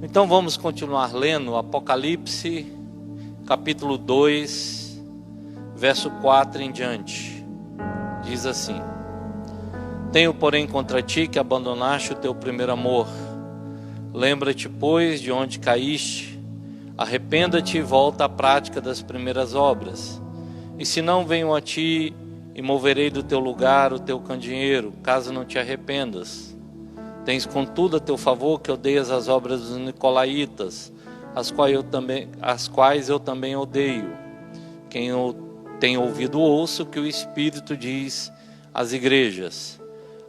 Então vamos continuar lendo Apocalipse, capítulo 2, verso 4 em diante. Diz assim: Tenho, porém, contra ti que abandonaste o teu primeiro amor. Lembra-te, pois, de onde caíste, arrependa-te e volta à prática das primeiras obras. E se não, venho a ti e moverei do teu lugar o teu candeeiro, caso não te arrependas. Tens contudo a teu favor que odeias as obras dos nicolaítas, as quais eu também odeio. Quem tem ouvido ouça o que o Espírito diz às igrejas.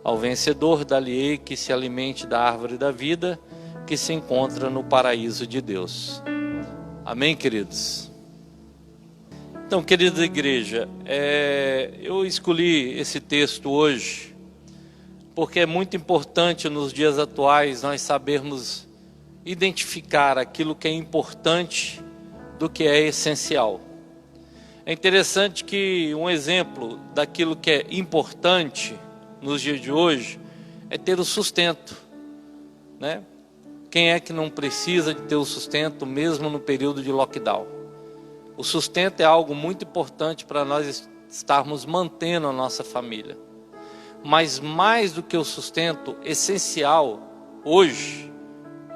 Ao vencedor dar-lhe-ei que se alimente da árvore da vida, que se encontra no paraíso de Deus. Amém, queridos? Então, querida igreja, eu escolhi esse texto hoje porque é muito importante nos dias atuais nós sabermos identificar aquilo que é importante do que é essencial. É interessante que um exemplo daquilo que é importante nos dias de hoje é ter o sustento, né? Quem é que não precisa de ter o sustento mesmo no período de lockdown? O sustento é algo muito importante para nós estarmos mantendo a nossa família. Mas mais do que o sustento, essencial hoje,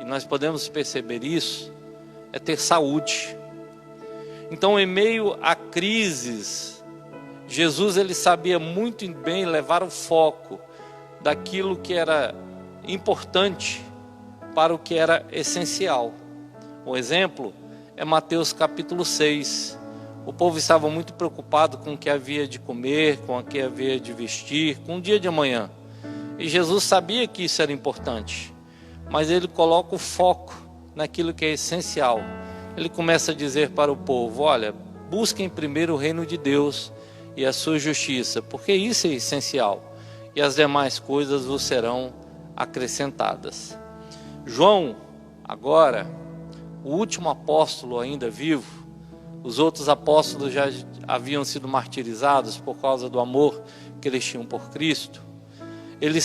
e nós podemos perceber isso, é ter saúde. Então, em meio a crises, Jesus ele sabia muito bem levar o foco daquilo que era importante para o que era essencial. Um exemplo é Mateus capítulo 6. O povo estava muito preocupado com o que havia de comer, com o que havia de vestir, com o dia de amanhã. E Jesus sabia que isso era importante, mas ele coloca o foco naquilo que é essencial. Ele começa a dizer para o povo: olha, busquem primeiro o reino de Deus e a sua justiça, porque isso é essencial, e as demais coisas vos serão acrescentadas. João, agora, o último apóstolo ainda vivo, os outros apóstolos já haviam sido martirizados por causa do amor que eles tinham por Cristo. Ele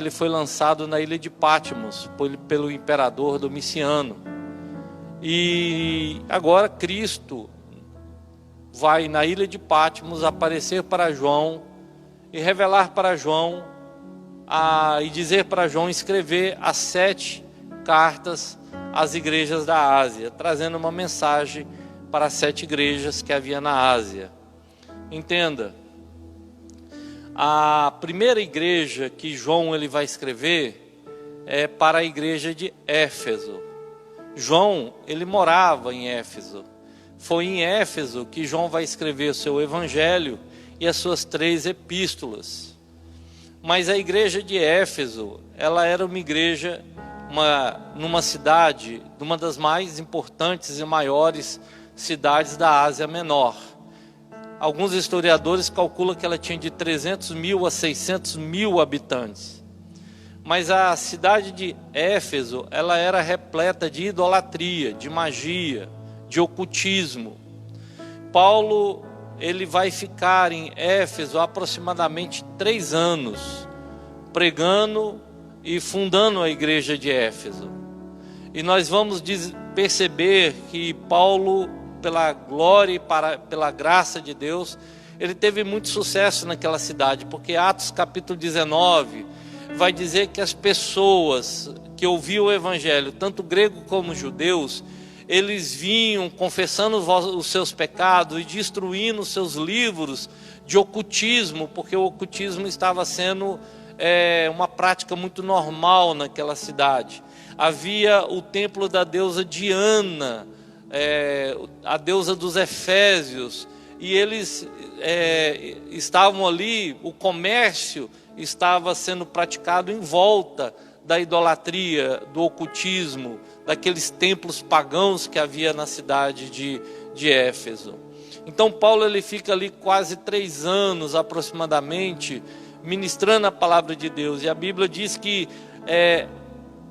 foi lançado na ilha de Patmos pelo imperador Domiciano. E agora Cristo vai na ilha de Patmos aparecer para João e revelar para João e dizer para João escrever as 7 cartas às igrejas da Ásia, trazendo uma mensagem para as 7 igrejas que havia na Ásia. Entenda, a primeira igreja que João ele vai escrever é para a igreja de Éfeso. João ele morava em Éfeso. Foi em Éfeso que João vai escrever o seu evangelho e as suas 3 epístolas. Mas a igreja de Éfeso, ela era uma igreja numa cidade, uma das mais importantes e maiores cidades da Ásia Menor. Alguns historiadores calculam que ela tinha de 300 mil a 600 mil habitantes. Mas a cidade de Éfeso, ela era repleta de idolatria, de magia, de ocultismo. Paulo, ele vai ficar em Éfeso aproximadamente 3 anos, pregando e fundando a igreja de Éfeso. E nós vamos perceber que Paulo, pela glória e pela graça de Deus, ele teve muito sucesso naquela cidade, porque Atos capítulo 19 vai dizer que as pessoas que ouviam o evangelho, tanto grego como judeus, eles vinham confessando os seus pecados e destruindo os seus livros de ocultismo, porque o ocultismo estava sendo uma prática muito normal naquela cidade. Havia o templo da deusa Diana, a deusa dos Efésios, e eles estavam ali, o comércio estava sendo praticado em volta da idolatria, do ocultismo, daqueles templos pagãos que havia na cidade de Éfeso. Então Paulo ele fica ali quase 3 anos aproximadamente, ministrando a palavra de Deus, e a Bíblia diz que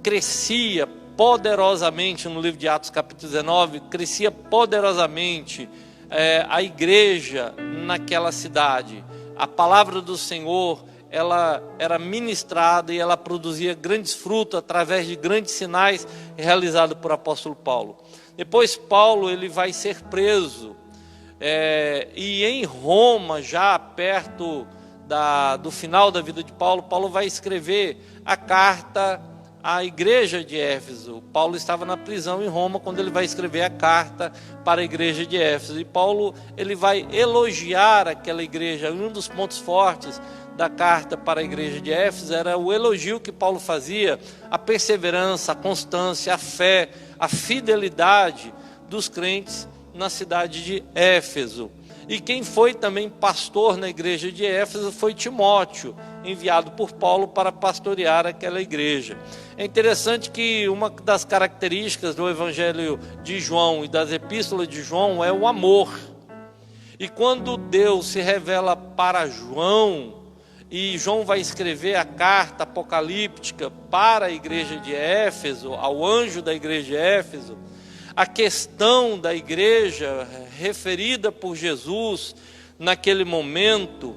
crescia poderosamente, no livro de Atos capítulo 19, crescia poderosamente a igreja naquela cidade. A palavra do Senhor ela era ministrada e ela produzia grandes frutos através de grandes sinais realizados por apóstolo Paulo. Depois Paulo ele vai ser preso, e em Roma, já perto do final da vida de Paulo, Paulo vai escrever a carta à igreja de Éfeso. Paulo estava na prisão em Roma quando ele vai escrever a carta para a igreja de Éfeso. E Paulo ele vai elogiar aquela igreja. Um dos pontos fortes da carta para a igreja de Éfeso era o elogio que Paulo fazia à perseverança, à constância, à fé, à fidelidade dos crentes na cidade de Éfeso. E quem foi também pastor na igreja de Éfeso foi Timóteo, enviado por Paulo para pastorear aquela igreja. É interessante que uma das características do Evangelho de João e das epístolas de João é o amor. E quando Deus se revela para João, e João vai escrever a carta apocalíptica para a igreja de Éfeso, ao anjo da igreja de Éfeso, a questão da igreja referida por Jesus naquele momento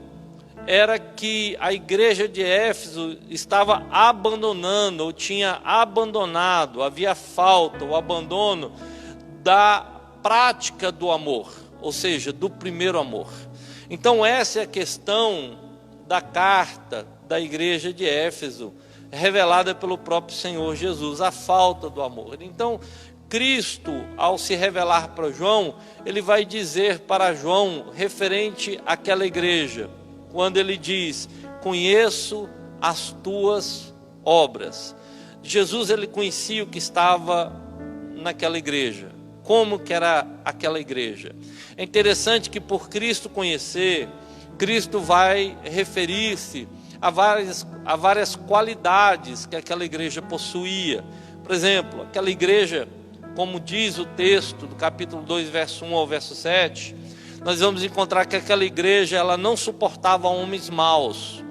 era que a igreja de Éfeso estava abandonando, ou tinha abandonado, havia falta, o abandono da prática do amor, ou seja, do primeiro amor. Então essa é a questão da carta da igreja de Éfeso, revelada pelo próprio Senhor Jesus, a falta do amor. Então Cristo, ao se revelar para João, ele vai dizer para João, referente àquela igreja, quando ele diz: conheço as tuas obras. Jesus, ele conhecia o que estava naquela igreja, como que era aquela igreja. É interessante que por Cristo conhecer, Cristo vai referir-se a várias qualidades que aquela igreja possuía. Por exemplo, aquela igreja, como diz o texto do capítulo 2, verso 1 ao verso 7, nós vamos encontrar que aquela igreja ela não suportava homens maus.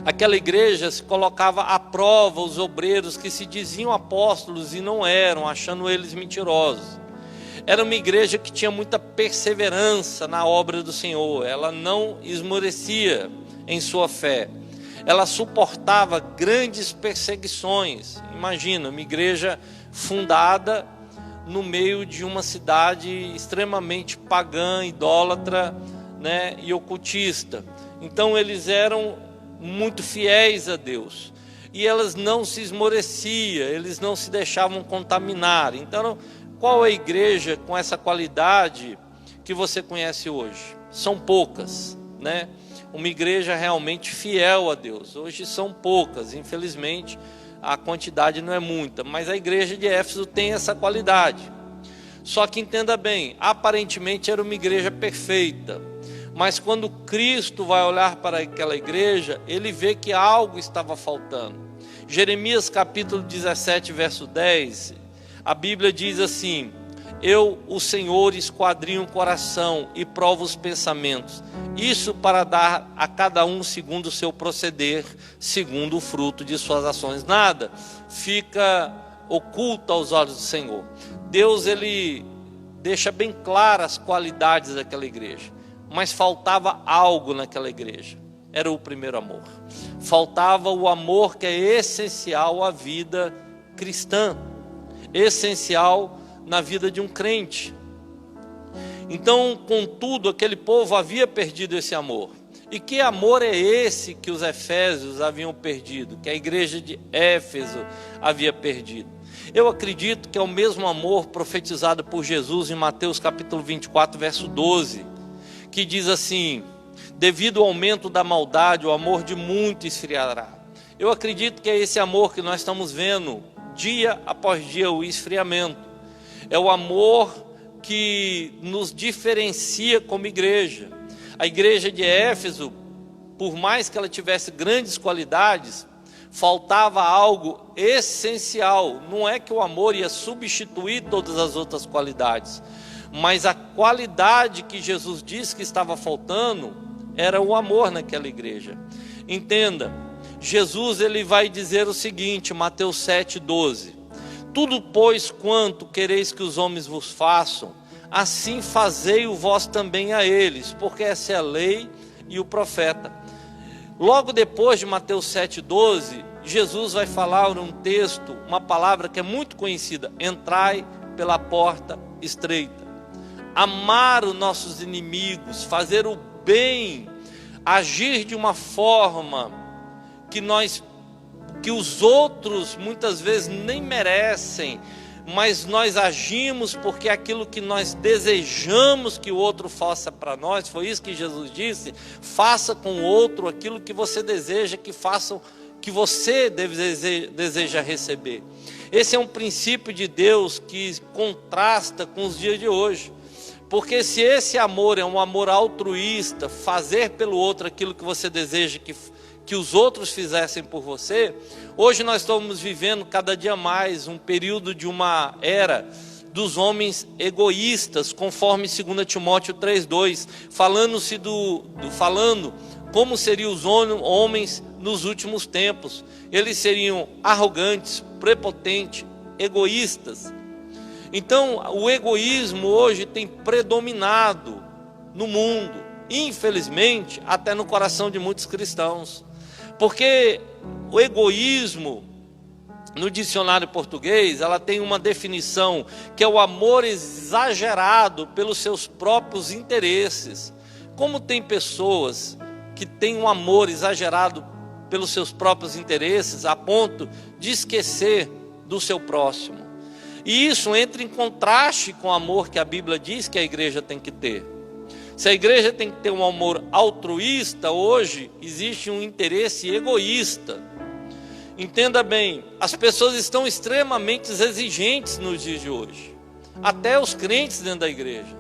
Aquela igreja se colocava à prova os obreiros que se diziam apóstolos e não eram, achando eles mentirosos. Era uma igreja que tinha muita perseverança na obra do Senhor, ela não esmorecia em sua fé. Ela suportava grandes perseguições. Imagina, uma igreja fundada no meio de uma cidade extremamente pagã, idólatra, né, e ocultista. Então eles eram muito fiéis a Deus. E elas não se esmoreciam, eles não se deixavam contaminar. Então, qual é a igreja com essa qualidade que você conhece hoje? São poucas, né? Uma igreja realmente fiel a Deus. Hoje são poucas, infelizmente. A quantidade não é muita, mas a igreja de Éfeso tem essa qualidade. Só que entenda bem, aparentemente era uma igreja perfeita, mas quando Cristo vai olhar para aquela igreja, ele vê que algo estava faltando. Jeremias capítulo 17, verso 10, a Bíblia diz assim: eu, o Senhor, esquadrinho o coração e provo os pensamentos, isso para dar a cada um segundo o seu proceder, segundo o fruto de suas ações. Nada fica oculto aos olhos do Senhor. Deus, ele deixa bem claras as qualidades daquela igreja, mas faltava algo naquela igreja. Era o primeiro amor. Faltava o amor que é essencial à vida cristã, essencial na vida de um crente. Então, contudo, aquele povo havia perdido esse amor. E que amor é esse que os efésios haviam perdido, que a igreja de Éfeso havia perdido? Eu acredito que é o mesmo amor profetizado por Jesus em Mateus capítulo 24, verso 12, que diz assim: devido ao aumento da maldade, o amor de muitos esfriará. Eu acredito que é esse amor que nós estamos vendo dia após dia, o esfriamento. É o amor que nos diferencia como igreja. A igreja de Éfeso, por mais que ela tivesse grandes qualidades, faltava algo essencial. Não é que o amor ia substituir todas as outras qualidades, mas a qualidade que Jesus disse que estava faltando era o amor naquela igreja. Entenda, Jesus ele vai dizer o seguinte, Mateus 7,12: tudo, pois, quanto quereis que os homens vos façam, assim fazei-o vós também a eles, porque essa é a lei e o profeta. Logo depois de Mateus 7,12, Jesus vai falar um texto, uma palavra que é muito conhecida: entrai pela porta estreita. Amar os nossos inimigos, fazer o bem, agir de uma forma que os outros muitas vezes nem merecem, mas nós agimos porque é aquilo que nós desejamos que o outro faça para nós. Foi isso que Jesus disse: faça com o outro aquilo que você deseja que façam, que você deseja receber. Esse é um princípio de Deus que contrasta com os dias de hoje, porque se esse amor é um amor altruísta, fazer pelo outro aquilo que você deseja que os outros fizessem por você, hoje nós estamos vivendo cada dia mais um período de uma era dos homens egoístas, conforme 2 Timóteo 3,2, falando como seriam os homens nos últimos tempos. Eles seriam arrogantes, prepotentes, egoístas. Então o egoísmo hoje tem predominado no mundo, infelizmente até no coração de muitos cristãos. Porque o egoísmo, no dicionário português, ela tem uma definição que é o amor exagerado pelos seus próprios interesses. Como tem pessoas que têm um amor exagerado pelos seus próprios interesses, a ponto de esquecer do seu próximo. E isso entra em contraste com o amor que a Bíblia diz que a igreja tem que ter. Se a igreja tem que ter um amor altruísta, hoje existe um interesse egoísta. Entenda bem, as pessoas estão extremamente exigentes nos dias de hoje. Até os crentes dentro da igreja.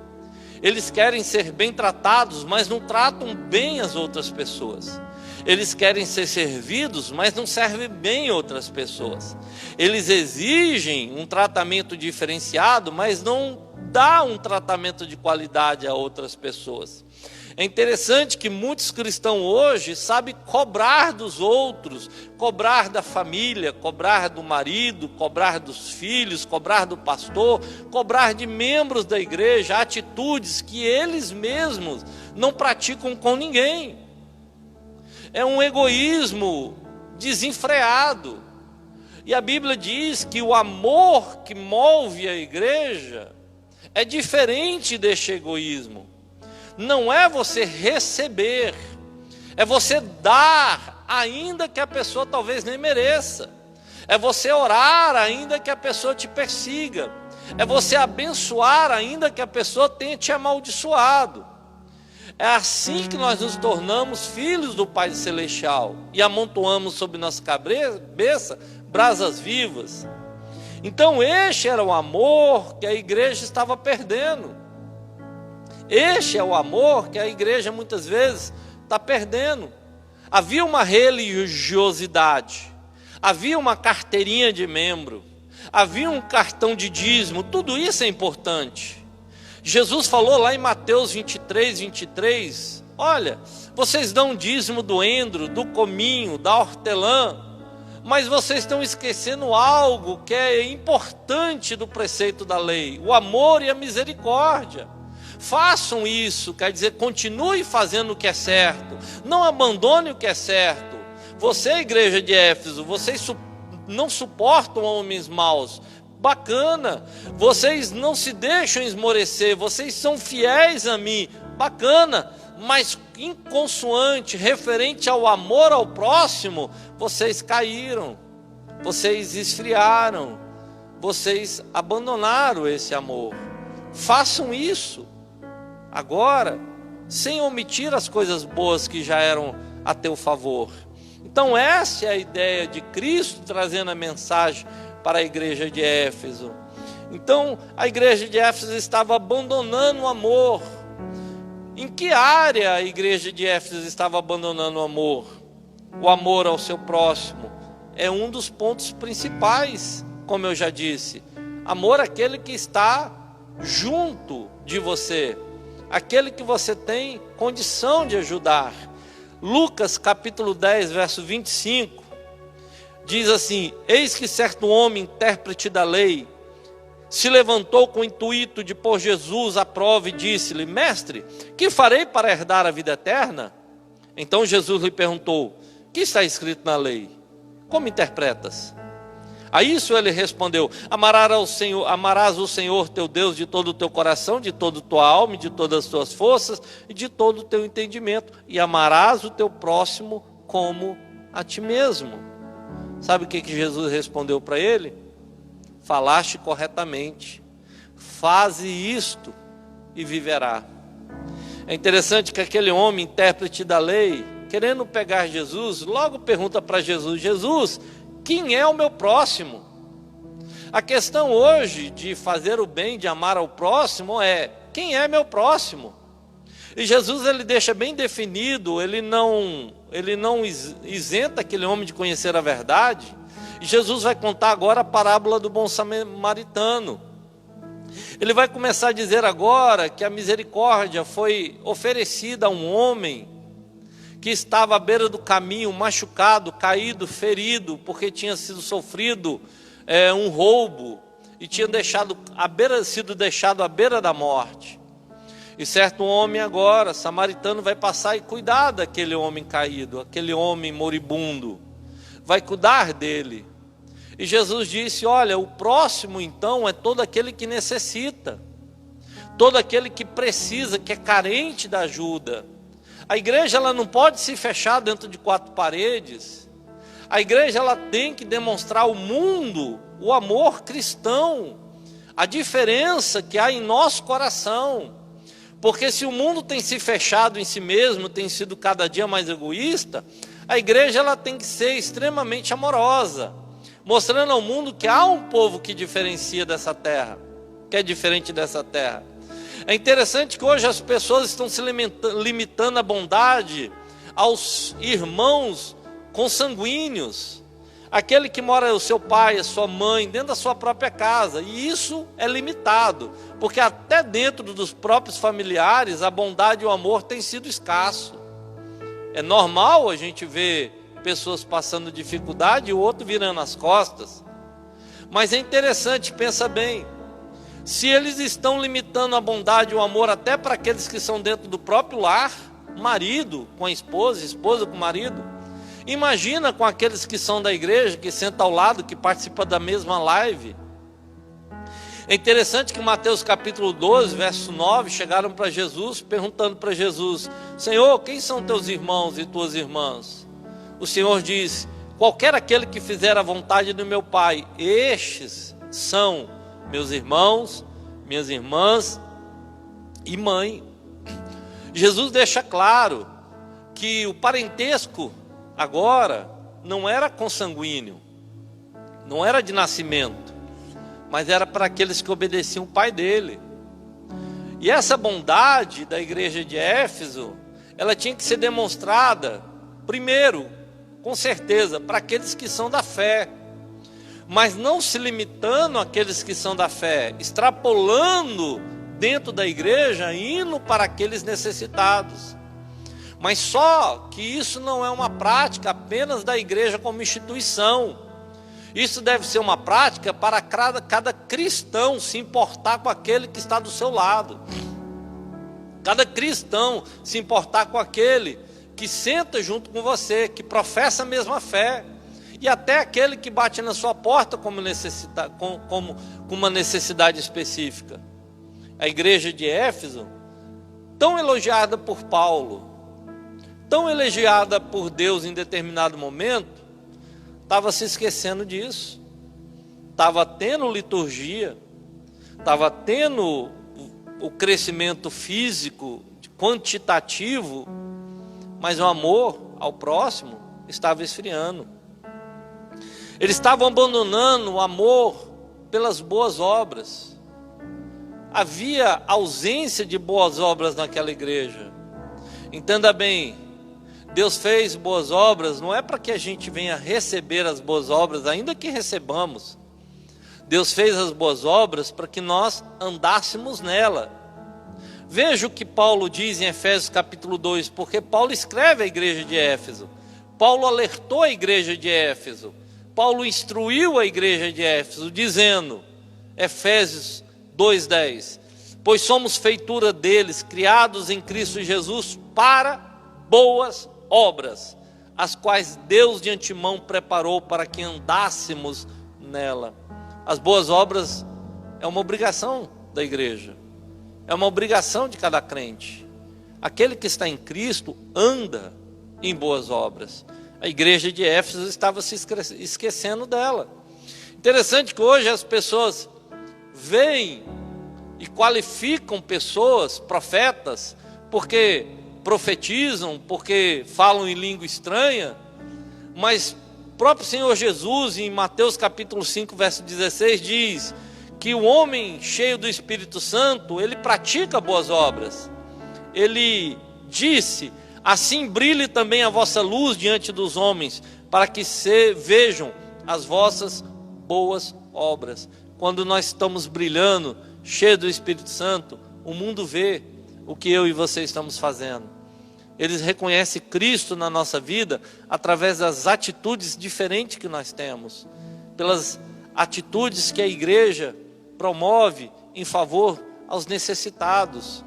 Eles querem ser bem tratados, mas não tratam bem as outras pessoas. Eles querem ser servidos, mas não servem bem outras pessoas. Eles exigem um tratamento diferenciado, mas não dá um tratamento de qualidade a outras pessoas. É interessante que muitos cristãos hoje sabem cobrar dos outros, cobrar da família, cobrar do marido, cobrar dos filhos, cobrar do pastor, cobrar de membros da igreja, atitudes que eles mesmos não praticam com ninguém. É um egoísmo desenfreado. E a Bíblia diz que o amor que move a igreja é diferente deste egoísmo. Não é você receber, é você dar, ainda que a pessoa talvez nem mereça. É você orar, ainda que a pessoa te persiga. É você abençoar, ainda que a pessoa tenha te amaldiçoado. É assim que nós nos tornamos filhos do Pai Celestial e amontoamos sobre nossa cabeça brasas vivas. Então este era o amor que a igreja estava perdendo. Este é o amor que a igreja muitas vezes está perdendo. Havia uma religiosidade, havia uma carteirinha de membro, havia um cartão de dízimo, tudo isso é importante. Jesus falou lá em Mateus 23, olha, vocês dão dízimo do endro, do cominho, da hortelã, mas vocês estão esquecendo algo que é importante do preceito da lei: o amor e a misericórdia. Façam isso, quer dizer, continue fazendo o que é certo, não abandone o que é certo. Você, igreja de Éfeso, vocês não suportam homens maus, bacana. Vocês não se deixam esmorecer, vocês são fiéis a mim, bacana. Mas inconsoante, referente ao amor ao próximo, vocês caíram, vocês esfriaram, vocês abandonaram esse amor. Façam isso agora, sem omitir as coisas boas que já eram a teu favor. Então essa é a ideia de Cristo trazendo a mensagem para a igreja de Éfeso. Então a igreja de Éfeso estava abandonando o amor. Em que área a igreja de Éfeso estava abandonando o amor? O amor ao seu próximo é um dos pontos principais, como eu já disse. Amor àquele que está junto de você, aquele que você tem condição de ajudar. Lucas capítulo 10, verso 25, diz assim: eis que certo homem, intérprete da lei, se levantou com o intuito de pôr Jesus à prova e disse-lhe: mestre, que farei para herdar a vida eterna? Então Jesus lhe perguntou: o que está escrito na lei? Como interpretas? A isso ele respondeu: amarás o Senhor teu Deus de todo o teu coração, de toda a tua alma, de todas as tuas forças e de todo o teu entendimento, e amarás o teu próximo como a ti mesmo. Sabe o que Jesus respondeu para ele? Falaste corretamente, faze isto e viverá. É interessante que aquele homem, intérprete da lei, querendo pegar Jesus, logo pergunta para Jesus: Jesus, quem é o meu próximo? A questão hoje de fazer o bem, de amar ao próximo é: quem é meu próximo? E Jesus, ele deixa bem definido, ele não isenta aquele homem de conhecer a verdade. E Jesus vai contar agora a parábola do bom samaritano. Ele vai começar a dizer agora que a misericórdia foi oferecida a um homem que estava à beira do caminho, machucado, caído, ferido, porque tinha sofrido um roubo e tinha sido deixado à beira da morte. E certo homem agora, samaritano, vai passar e cuidar daquele homem caído, aquele homem moribundo, vai cuidar dele. E Jesus disse: olha, o próximo então é todo aquele que necessita, todo aquele que precisa, que é carente da ajuda. A igreja, ela não pode se fechar dentro de quatro paredes. A igreja, ela tem que demonstrar ao mundo o amor cristão, a diferença que há em nosso coração. Porque se o mundo tem se fechado em si mesmo, tem sido cada dia mais egoísta, a igreja, ela tem que ser extremamente amorosa, mostrando ao mundo que há um povo que diferencia dessa terra, que é diferente dessa terra. É interessante que hoje as pessoas estão se limitando à bondade aos irmãos consanguíneos, aquele que mora o seu pai, a sua mãe, dentro da sua própria casa. E isso é limitado, porque até dentro dos próprios familiares a bondade e o amor têm sido escasso. É normal a gente ver pessoas passando dificuldade e o outro virando as costas. Mas é interessante, pensa bem, se eles estão limitando a bondade e o amor até para aqueles que são dentro do próprio lar, marido com a esposa, esposa com o marido, imagina com aqueles que são da igreja, que sentam ao lado, que participam da mesma live. É interessante que em Mateus capítulo 12, verso 9, chegaram para Jesus, perguntando para Jesus: Senhor, quem são teus irmãos e tuas irmãs? O Senhor diz: qualquer aquele que fizer a vontade do meu Pai, estes são meus irmãos, minhas irmãs e mãe. Jesus deixa claro que o parentesco agora não era consanguíneo, não era de nascimento, mas era para aqueles que obedeciam o pai dele. E essa bondade da igreja de Éfeso, ela tinha que ser demonstrada, primeiro, com certeza, para aqueles que são da fé, mas não se limitando àqueles que são da fé, extrapolando dentro da igreja, indo para aqueles necessitados. Mas só que isso não é uma prática apenas da igreja como instituição. Isso deve ser uma prática para cada cristão se importar com aquele que está do seu lado. Cada cristão se importar com aquele que senta junto com você, que professa a mesma fé. E até aquele que bate na sua porta com uma necessidade específica. A igreja de Éfeso, tão elogiada por Paulo, tão elogiada por Deus em determinado momento, estava se esquecendo disso. Estava tendo liturgia, estava tendo o crescimento físico, quantitativo, mas o amor ao próximo estava esfriando. Eles estavam abandonando o amor pelas boas obras. Havia ausência de boas obras naquela igreja. Entenda bem, Deus fez boas obras, não é para que a gente venha receber as boas obras, ainda que recebamos. Deus fez as boas obras para que nós andássemos nela. Veja o que Paulo diz em Efésios capítulo 2, porque Paulo escreve à igreja de Éfeso. Paulo alertou a igreja de Éfeso. Paulo instruiu a igreja de Éfeso, dizendo, Efésios 2:10, pois somos feitura deles, criados em Cristo Jesus para boas obras, as quais Deus de antemão preparou para que andássemos nela. As boas obras é uma obrigação da igreja, é uma obrigação de cada crente. Aquele que está em Cristo anda em boas obras. A igreja de Éfeso estava se esquecendo dela. Interessante que hoje as pessoas veem e qualificam pessoas, profetas, porque profetizam, porque falam em língua estranha, mas o próprio Senhor Jesus, em Mateus capítulo 5, verso 16, diz que o homem cheio do Espírito Santo, ele pratica boas obras. Ele disse: assim brilhe também a vossa luz diante dos homens, para que vejam as vossas boas obras. Quando nós estamos brilhando, cheio do Espírito Santo, o mundo vê o que eu e você estamos fazendo. Eles reconhecem Cristo na nossa vida através das atitudes diferentes que nós temos, pelas atitudes que a igreja promove em favor aos necessitados.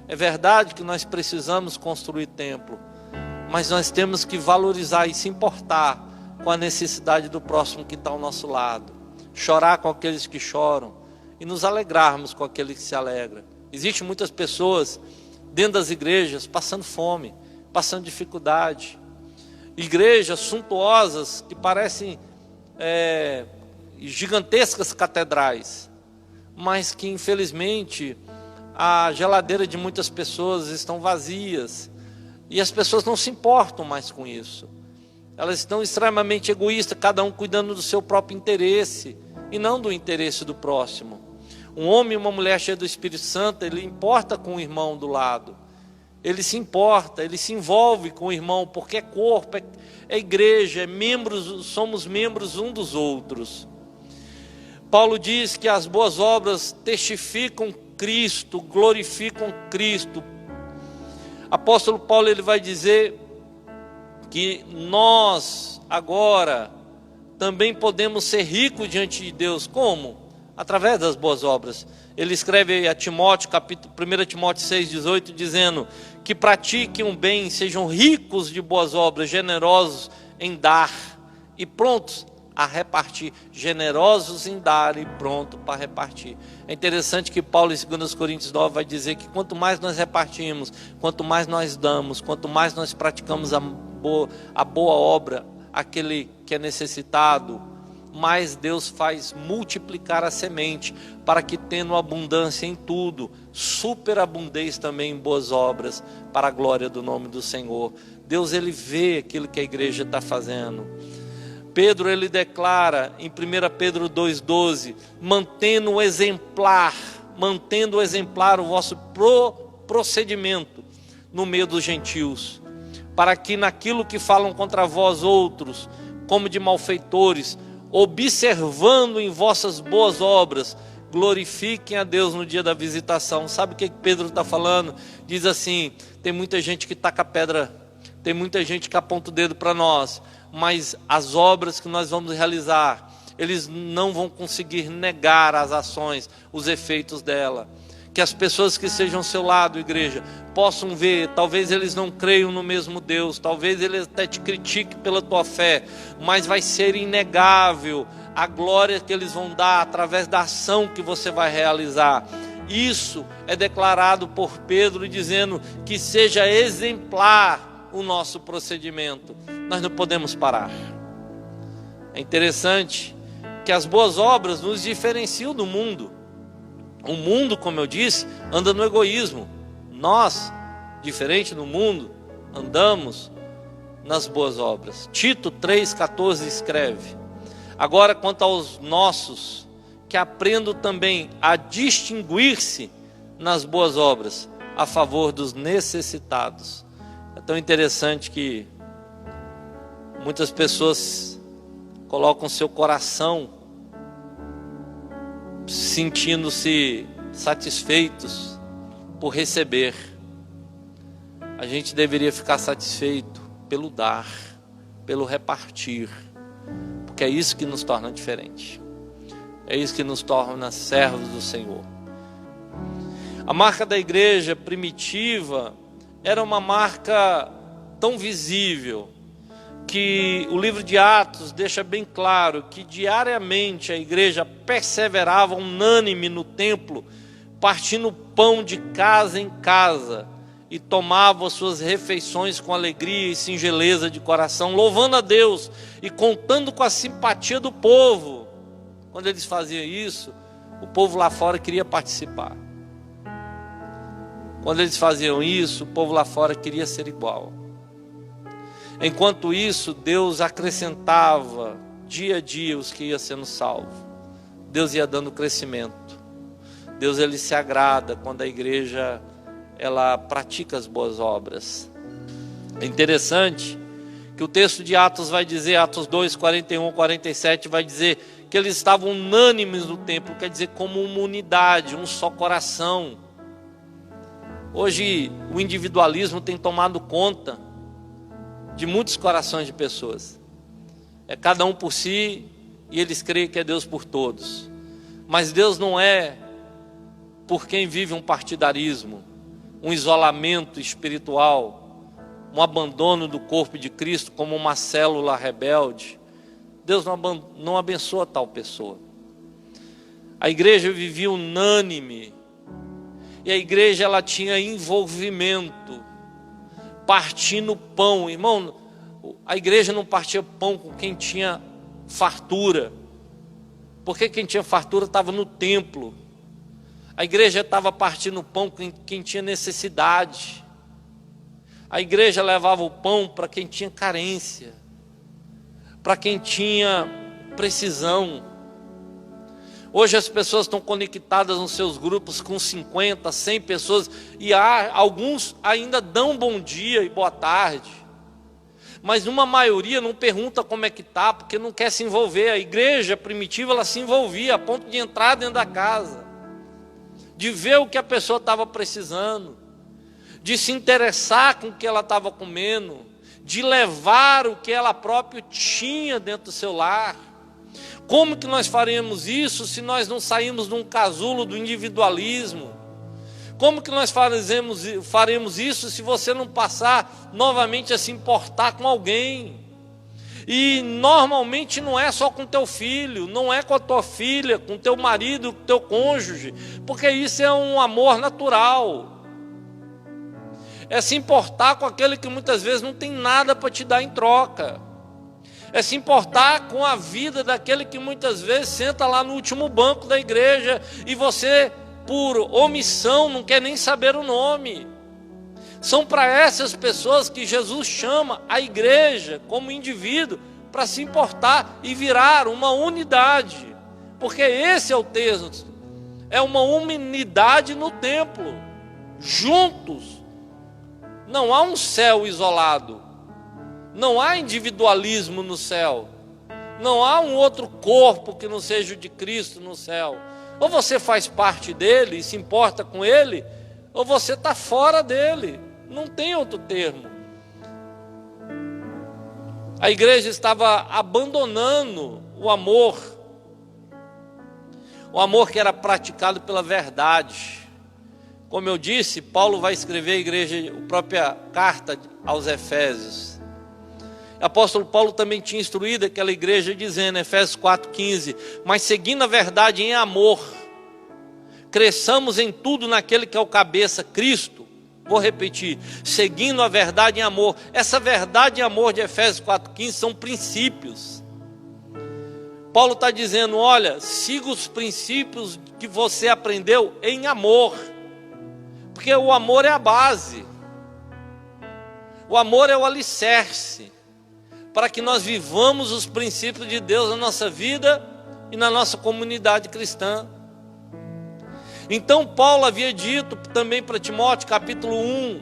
É verdade que nós precisamos construir templo, mas nós temos que valorizar e se importar com a necessidade do próximo que está ao nosso lado, chorar com aqueles que choram e nos alegrarmos com aquele que se alegra. Existem muitas pessoas dentro das igrejas passando fome, passando dificuldade, igrejas suntuosas que parecem gigantescas catedrais, mas que infelizmente a geladeira de muitas pessoas estão vazias, e as pessoas não se importam mais com isso. Elas estão extremamente egoístas, cada um cuidando do seu próprio interesse e não do interesse do próximo. Um homem e uma mulher cheia do Espírito Santo, ele importa com o irmão do lado, ele se importa, ele se envolve com o irmão, porque é corpo, é igreja, é membros, somos membros um dos outros. Paulo diz que as boas obras testificam Cristo, glorificam Cristo. Apóstolo Paulo, ele vai dizer que nós agora também podemos ser ricos diante de Deus. Como? Através das boas obras. Ele escreve a Timóteo, 1 Timóteo 6,18, dizendo que pratiquem o bem, sejam ricos de boas obras, generosos em dar e prontos a repartir, generosos em dar e pronto para repartir. É interessante que Paulo em 2 Coríntios 9 vai dizer que quanto mais nós repartimos, quanto mais nós damos, quanto mais nós praticamos a boa obra, aquele que é necessitado, mais Deus faz multiplicar a semente, para que tendo abundância em tudo, superabundez também em boas obras, para a glória do nome do Senhor. Deus, ele vê aquilo que a igreja está fazendo. Pedro, ele declara em 1 Pedro 2,12, mantendo o exemplar o vosso procedimento no meio dos gentios, para que naquilo que falam contra vós outros, como de malfeitores, observando em vossas boas obras, glorifiquem a Deus no dia da visitação. Sabe o que Pedro está falando? Diz assim: tem muita gente que taca pedra, tem muita gente que aponta o dedo para nós, mas as obras que nós vamos realizar, eles não vão conseguir negar as ações, os efeitos dela. Que as pessoas que estejam ao seu lado, igreja, possam ver. Talvez eles não creiam no mesmo Deus, talvez eles até te critiquem pela tua fé, mas vai ser inegável a glória que eles vão dar através da ação que você vai realizar. Isso é declarado por Pedro, dizendo que seja exemplar o nosso procedimento. Nós não podemos parar. É interessante que as boas obras nos diferenciam do mundo. O mundo, como eu disse, anda no egoísmo. Nós, diferente do mundo, andamos nas boas obras. Tito 3,14 escreve: agora quanto aos nossos, que aprendam também a distinguir-se nas boas obras, a favor dos necessitados. É tão interessante que muitas pessoas colocam seu coração sentindo-se satisfeitos por receber. A gente deveria ficar satisfeito pelo dar, pelo repartir, porque é isso que nos torna diferente, é isso que nos torna servos do Senhor. A marca da igreja primitiva era uma marca tão visível, que o livro de Atos deixa bem claro que diariamente a igreja perseverava unânime no templo, partindo pão de casa em casa, e tomava suas refeições com alegria e singeleza de coração, louvando a Deus e contando com a simpatia do povo. Quando eles faziam isso, o povo lá fora queria participar. Quando eles faziam isso, o povo lá fora queria ser igual. Enquanto isso, Deus acrescentava dia a dia os que iam sendo salvos. Deus ia dando crescimento. Deus, ele se agrada quando a igreja ela pratica as boas obras. É interessante que o texto de Atos vai dizer, Atos 2, 41, 47, vai dizer que eles estavam unânimes no templo, quer dizer como uma unidade, um só coração. Hoje o individualismo tem tomado conta de muitos corações de pessoas. É cada um por si e eles creem que é Deus por todos. Mas Deus não é por quem vive um partidarismo, um isolamento espiritual, um abandono do corpo de Cristo como uma célula rebelde. Deus não abençoa tal pessoa. A igreja vivia unânime, e a igreja ela tinha envolvimento, partindo pão. Irmão, a igreja não partia pão com quem tinha fartura, porque quem tinha fartura estava no templo. A igreja estava partindo pão com quem tinha necessidade. A igreja levava o pão para quem tinha carência, para quem tinha precisão. Hoje as pessoas estão conectadas nos seus grupos com 50, 100 pessoas, e alguns ainda dão bom dia e boa tarde, mas uma maioria não pergunta como é que está, porque não quer se envolver. A igreja primitiva ela se envolvia a ponto de entrar dentro da casa, de ver o que a pessoa estava precisando, de se interessar com o que ela estava comendo, de levar o que ela própria tinha dentro do seu lar. Como que nós faremos isso se nós não sairmos de um casulo do individualismo? Como que nós faremos isso se você não passar novamente a se importar com alguém? E normalmente não é só com teu filho, não é com a tua filha, com teu marido, com teu cônjuge, porque isso é um amor natural. É se importar com aquele que muitas vezes não tem nada para te dar em troca. É se importar com a vida daquele que muitas vezes senta lá no último banco da igreja e você, por omissão, não quer nem saber o nome. São para essas pessoas que Jesus chama a igreja como indivíduo para se importar e virar uma unidade, porque esse é o texto, é uma unidade no templo, juntos. Não há um céu isolado, não há individualismo no céu, não há um outro corpo que não seja o de Cristo no céu. Ou você faz parte dele e se importa com ele, ou você está fora dele. Não tem outro termo. A igreja estava abandonando o amor que era praticado pela verdade. Como eu disse, Paulo vai escrever a própria carta aos Efésios. O apóstolo Paulo também tinha instruído aquela igreja dizendo, Efésios 4,15, mas seguindo a verdade em amor, cresçamos em tudo naquele que é o cabeça, Cristo. Vou repetir, seguindo a verdade em amor. Essa verdade em amor de Efésios 4,15 são princípios. Paulo está dizendo, olha, siga os princípios que você aprendeu em amor, porque o amor é a base, o amor é o alicerce, para que nós vivamos os princípios de Deus na nossa vida e na nossa comunidade cristã. Então Paulo havia dito também para Timóteo, capítulo 1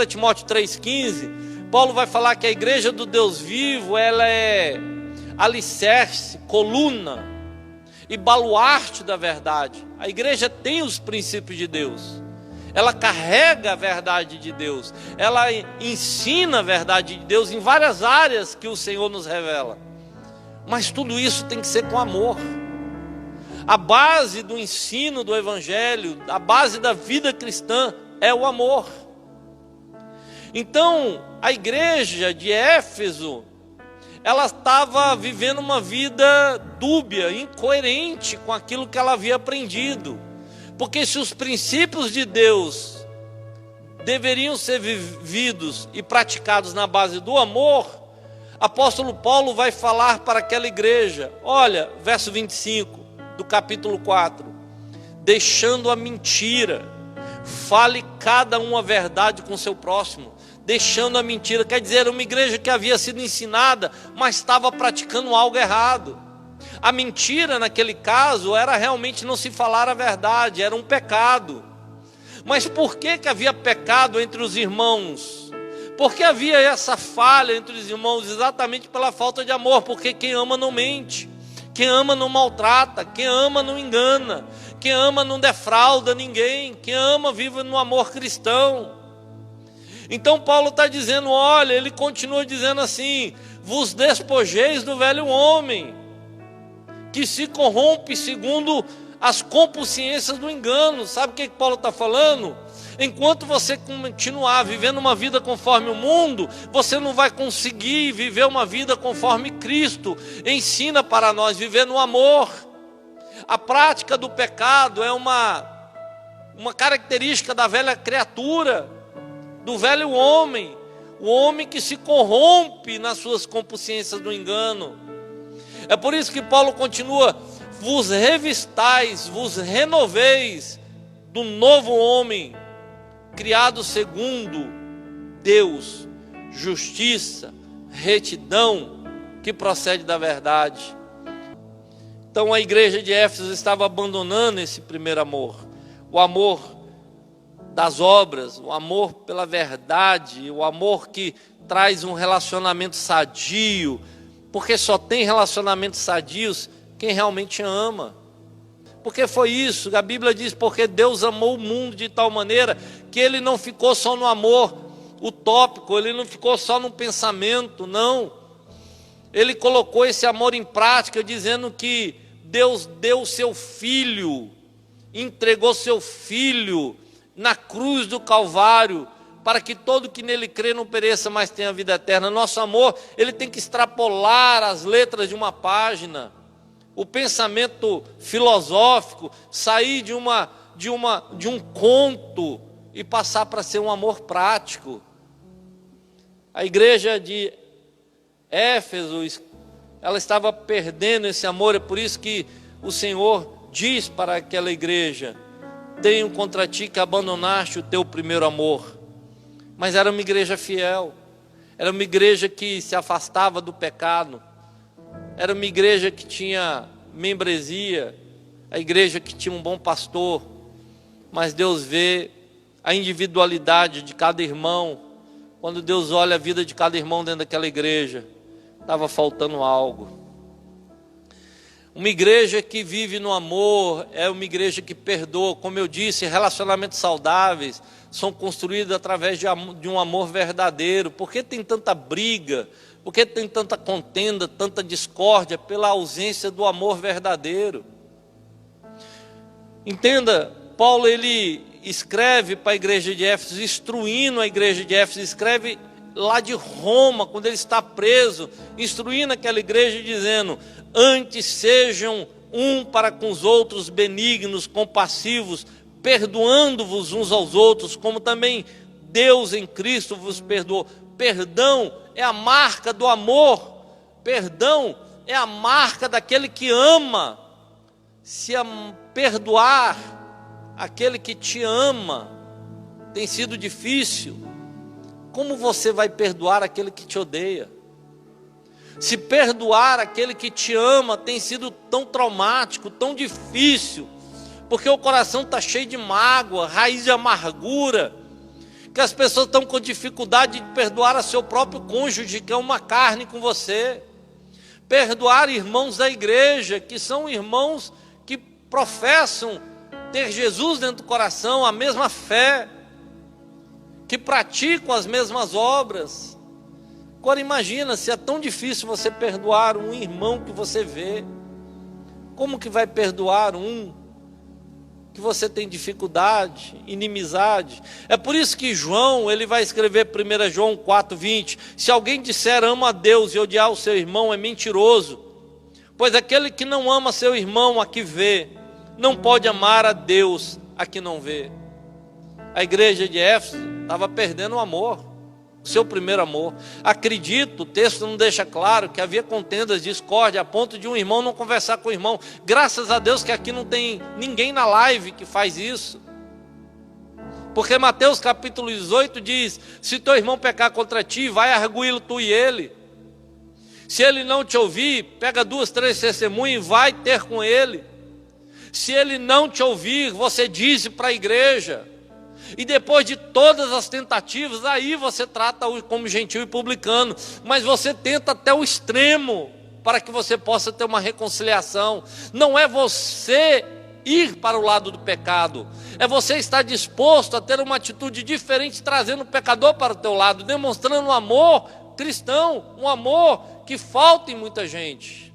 Timóteo 3,15, Paulo vai falar que a igreja do Deus vivo, ela é alicerce, coluna e baluarte da verdade. A igreja tem os princípios de Deus, ela carrega a verdade de Deus, ela ensina a verdade de Deus em várias áreas que o Senhor nos revela, mas tudo isso tem que ser com amor. A base do ensino do Evangelho, a base da vida cristã é o amor. Então, a igreja de Éfeso, ela estava vivendo uma vida dúbia, incoerente com aquilo que ela havia aprendido. Porque se os princípios de Deus deveriam ser vividos e praticados na base do amor, apóstolo Paulo vai falar para aquela igreja, olha, verso 25 do capítulo 4, deixando a mentira, fale cada um a verdade com seu próximo. Deixando a mentira, quer dizer, era uma igreja que havia sido ensinada, mas estava praticando algo errado. A mentira naquele caso era realmente não se falar a verdade, era um pecado. Mas por que havia pecado entre os irmãos? Por que havia essa falha entre os irmãos? Exatamente pela falta de amor, porque quem ama não mente, quem ama não maltrata, quem ama não engana, quem ama não defrauda ninguém, quem ama vive no amor cristão. Então Paulo está dizendo, olha, ele continua dizendo assim, vos despojeis do velho homem, que se corrompe segundo as consciências do engano. Sabe o que Paulo está falando? Enquanto você continuar vivendo uma vida conforme o mundo, você não vai conseguir viver uma vida conforme Cristo ensina para nós, viver no amor. A prática do pecado é uma característica da velha criatura, do velho homem, o homem que se corrompe nas suas consciências do engano. É por isso que Paulo continua, vos revistais, vos renoveis do novo homem, criado segundo Deus, justiça, retidão, que procede da verdade. Então a igreja de Éfeso estava abandonando esse primeiro amor, o amor das obras, o amor pela verdade, o amor que traz um relacionamento sadio, porque só tem relacionamentos sadios quem realmente ama. Porque foi isso, a Bíblia diz, porque Deus amou o mundo de tal maneira que ele não ficou só no amor utópico, ele não ficou só no pensamento, não. Ele colocou esse amor em prática, dizendo que Deus deu o seu Filho, entregou seu Filho na cruz do Calvário, para que todo que nele crê não pereça, mas tenha vida eterna. Nosso amor, ele tem que extrapolar as letras de uma página, o pensamento filosófico, sair de um conto e passar para ser um amor prático. A igreja de Éfeso, ela estava perdendo esse amor, é por isso que o Senhor diz para aquela igreja, tenho contra ti que abandonaste o teu primeiro amor. Mas era uma igreja fiel, era uma igreja que se afastava do pecado, era uma igreja que tinha membresia, a igreja que tinha um bom pastor. Mas Deus vê a individualidade de cada irmão. Quando Deus olha a vida de cada irmão dentro daquela igreja, estava faltando algo. Uma igreja que vive no amor é uma igreja que perdoa. Como eu disse, relacionamentos saudáveis são construídos através de um amor verdadeiro. Por que tem tanta briga? Por que tem tanta contenda, tanta discórdia? Pela ausência do amor verdadeiro. Entenda, Paulo ele escreve para a igreja de Éfeso, instruindo a igreja de Éfeso, escreve lá de Roma, quando ele está preso, instruindo aquela igreja dizendo, antes sejam um para com os outros benignos, compassivos, perdoando-vos uns aos outros, como também Deus em Cristo vos perdoou. Perdão é a marca do amor, perdão é a marca daquele que ama. Se perdoar aquele que te ama tem sido difícil, como você vai perdoar aquele que te odeia? Se perdoar aquele que te ama tem sido tão traumático, tão difícil, porque o coração está cheio de mágoa, raiz de amargura, que as pessoas estão com dificuldade de perdoar a seu próprio cônjuge, que é uma carne com você. Perdoar irmãos da igreja, que são irmãos que professam ter Jesus dentro do coração, a mesma fé, que praticam as mesmas obras. Agora imagina, se é tão difícil você perdoar um irmão que você vê, como que vai perdoar um que você tem dificuldade, inimizade. É por isso que João, ele vai escrever 1 João 4:20, se alguém disser ama a Deus e odiar o seu irmão é mentiroso, pois aquele que não ama seu irmão a que vê, não pode amar a Deus a que não vê. A igreja de Éfeso estava perdendo o amor, o seu primeiro amor. Acredito, o texto não deixa claro que havia contendas, discórdia, a ponto de um irmão não conversar com o irmão. Graças a Deus que aqui não tem ninguém na live que faz isso. Porque Mateus capítulo 18 diz, se teu irmão pecar contra ti, vai arguí-lo tu e ele. Se ele não te ouvir, pega 2, 3 testemunhas e vai ter com ele. Se ele não te ouvir, você diz para a igreja. E depois de todas as tentativas, aí você trata-o como gentil e publicano. Mas você tenta até o extremo, para que você possa ter uma reconciliação. Não é você ir para o lado do pecado, é você estar disposto a ter uma atitude diferente, trazendo o pecador para o teu lado, demonstrando um amor cristão, um amor que falta em muita gente,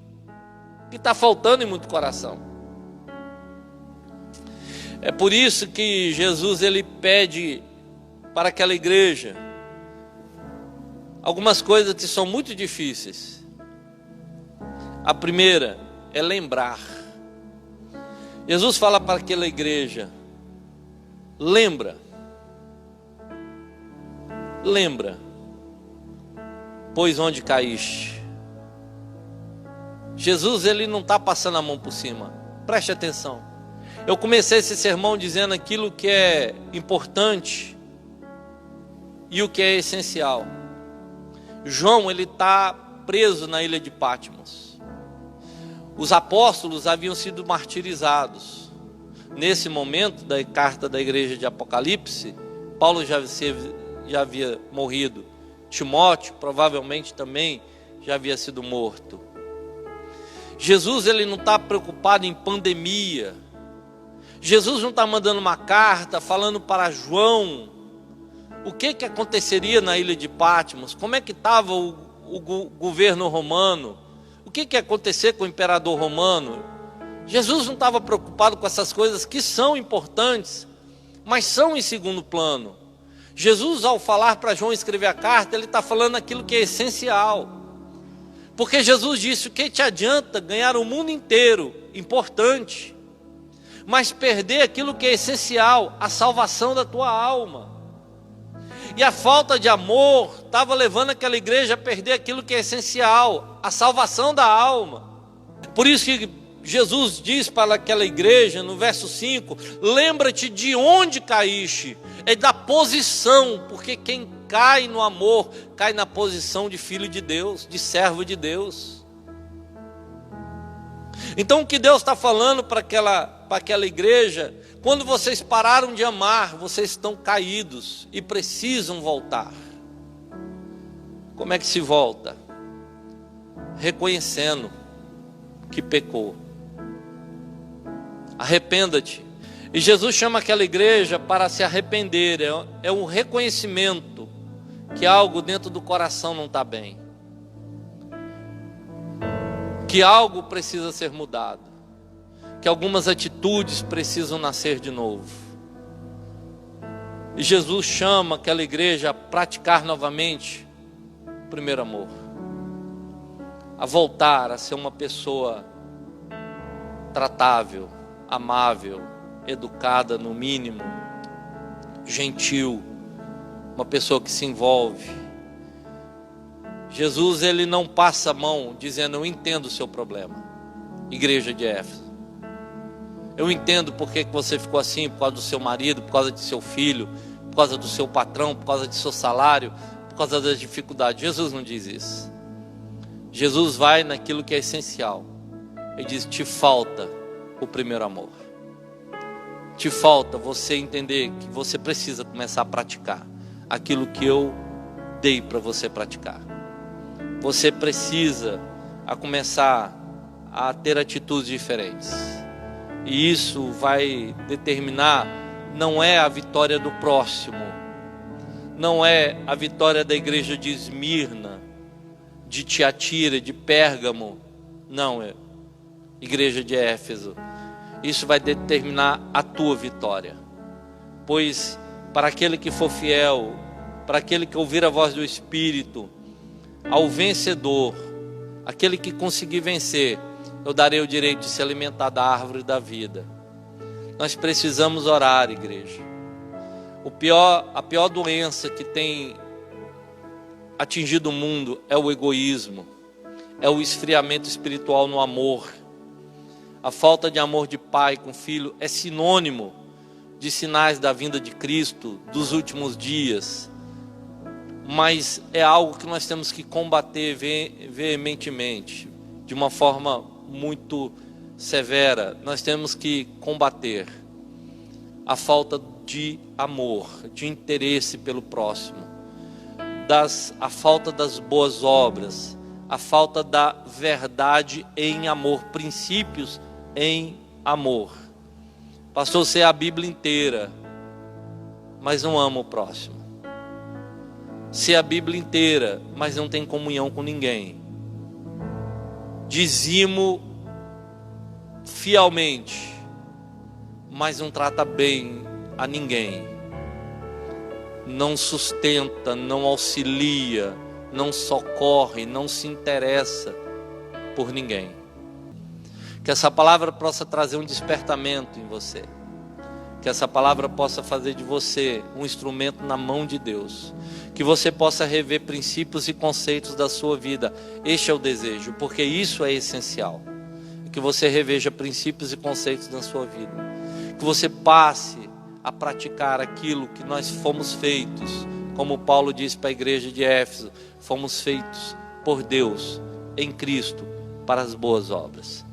que está faltando em muito coração. É por isso que Jesus, ele pede para aquela igreja algumas coisas que são muito difíceis. A primeira é lembrar. Jesus fala para aquela igreja, lembra, pois onde caíste. Jesus, ele não está passando a mão por cima, preste atenção. Eu comecei esse sermão dizendo aquilo que é importante e o que é essencial. João, ele está preso na ilha de Patmos. Os apóstolos haviam sido martirizados. Nesse momento da carta da igreja de Apocalipse, Paulo já havia morrido. Timóteo provavelmente também já havia sido morto. Jesus, ele não está preocupado em pandemia. Jesus não está mandando uma carta falando para João o que aconteceria na ilha de Patmos, como é que estava o governo romano, o que ia acontecer com o imperador romano. Jesus não estava preocupado com essas coisas que são importantes, mas são em segundo plano. Jesus, ao falar para João escrever a carta, ele está falando aquilo que é essencial. Porque Jesus disse, o que te adianta ganhar o mundo inteiro, importante, mas perder aquilo que é essencial, a salvação da tua alma. E a falta de amor estava levando aquela igreja a perder aquilo que é essencial, a salvação da alma. Por isso que Jesus diz para aquela igreja, no verso 5, lembra-te de onde caíste, é da posição, porque quem cai no amor, cai na posição de filho de Deus, de servo de Deus. Então o que Deus está falando para aquela igreja, quando vocês pararam de amar, vocês estão caídos e precisam voltar. Como é que se volta? Reconhecendo que pecou. Arrependa-te. E Jesus chama aquela igreja para se arrepender, é um reconhecimento que algo dentro do coração não está bem, que algo precisa ser mudado, que algumas atitudes precisam nascer de novo. E Jesus chama aquela igreja a praticar novamente o primeiro amor, a voltar a ser uma pessoa tratável, amável, educada no mínimo, gentil, uma pessoa que se envolve. Jesus, ele não passa a mão dizendo, eu entendo o seu problema, igreja de Éfeso. Eu entendo porque que você ficou assim, por causa do seu marido, por causa de seu filho, por causa do seu patrão, por causa de seu salário, por causa das dificuldades. Jesus não diz isso. Jesus vai naquilo que é essencial. Ele diz, te falta o primeiro amor. Te falta você entender que você precisa começar a praticar aquilo que eu dei para você praticar. Você precisa começar a ter atitudes diferentes. E isso vai determinar, não é a vitória do próximo, não é a vitória da igreja de Esmirna, de Tiatira, de Pérgamo, não, é igreja de Éfeso. Isso vai determinar a tua vitória. Pois para aquele que for fiel, para aquele que ouvir a voz do Espírito, ao vencedor, aquele que conseguir vencer, eu darei o direito de se alimentar da árvore da vida. Nós precisamos orar, igreja. A pior doença que tem atingido o mundo é o egoísmo, é o esfriamento espiritual no amor. A falta de amor de pai com filho é sinônimo de sinais da vinda de Cristo, dos últimos dias. Mas é algo que nós temos que combater veementemente, de uma forma muito severa. Nós temos que combater a falta de amor, de interesse pelo próximo, a falta das boas obras, a falta da verdade em amor, princípios em amor. Pastor, sei a Bíblia inteira, mas não ama o próximo. Sei a Bíblia inteira, mas não tem comunhão com ninguém. Dizimo fielmente, mas não trata bem a ninguém. Não sustenta, não auxilia, não socorre, não se interessa por ninguém. Que essa palavra possa trazer um despertamento em você. Que essa palavra possa fazer de você um instrumento na mão de Deus. Que você possa rever princípios e conceitos da sua vida. Este é o desejo, porque isso é essencial. Que você reveja princípios e conceitos da sua vida. Que você passe a praticar aquilo que nós fomos feitos. Como Paulo disse para a igreja de Éfeso, fomos feitos por Deus, em Cristo, para as boas obras.